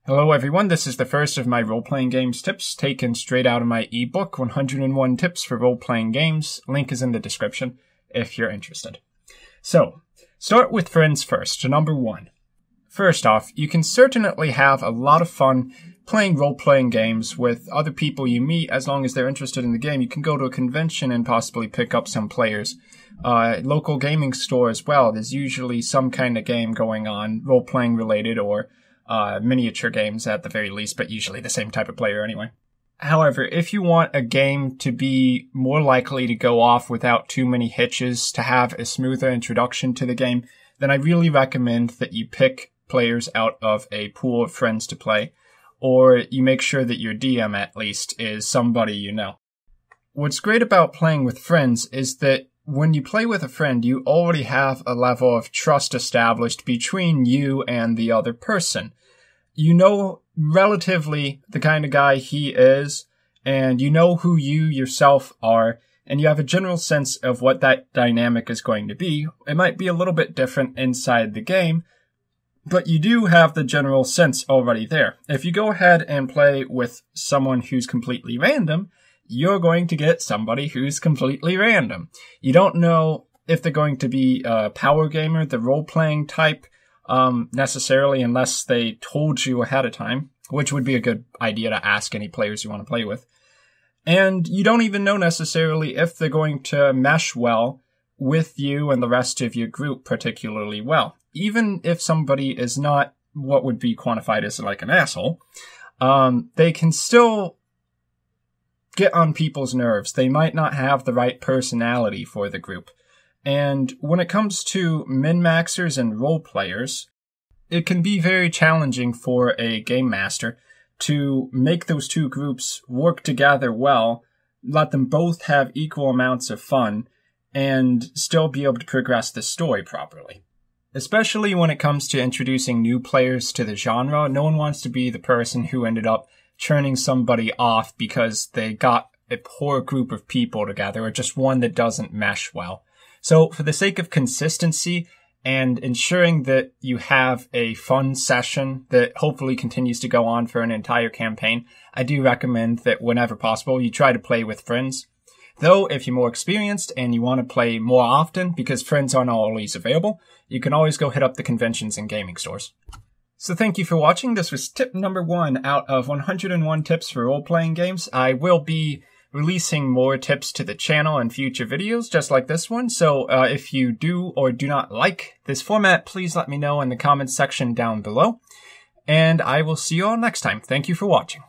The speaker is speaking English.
Hello everyone, this is the first of my role-playing games tips taken straight out of my ebook, 101 Tips for Role-Playing Games. Link is in the description if you're interested. So, start with friends first, number 1. First off, you can certainly have a lot of fun playing role-playing games with other people you meet as long as they're interested in the game. You can go to a convention and possibly pick up some players. Local gaming store as well, there's usually some kind of game going on, role-playing related or miniature games at the very least, but usually the same type of player anyway. However, if you want a game to be more likely to go off without too many hitches, to have a smoother introduction to the game, then I really recommend that you pick players out of a pool of friends to play, or you make sure that your DM at least is somebody you know. What's great about playing with friends is that when you play with a friend, you already have a level of trust established between you and the other person. You know relatively the kind of guy he is, and you know who you yourself are, and you have a general sense of what that dynamic is going to be. It might be a little bit different inside the game, but you do have the general sense already there. If you go ahead and play with someone who's completely random, you're going to get somebody who's completely random. You don't know if they're going to be a power gamer, the role-playing type, necessarily, unless they told you ahead of time, which would be a good idea to ask any players you want to play with. And you don't even know necessarily if they're going to mesh well with you and the rest of your group particularly well. Even if somebody is not what would be quantified as like an asshole, they can still get on people's nerves. They might not have the right personality for the group. And when it comes to min-maxers and role players, it can be very challenging for a game master to make those two groups work together well, let them both have equal amounts of fun, and still be able to progress the story properly. Especially when it comes to introducing new players to the genre, no one wants to be the person who ended up turning somebody off because they got a poor group of people together or just one that doesn't mesh well. So for the sake of consistency and ensuring that you have a fun session that hopefully continues to go on for an entire campaign, I do recommend that whenever possible you try to play with friends. Though if you're more experienced and you want to play more often because friends aren't always available, you can always go hit up the conventions and gaming stores. So thank you for watching. This was tip number 1 out of 101 tips for role-playing games. I will be releasing more tips to the channel in future videos just like this one. So if you do or do not like this format, please let me know in the comments section down below. And I will see you all next time. Thank you for watching.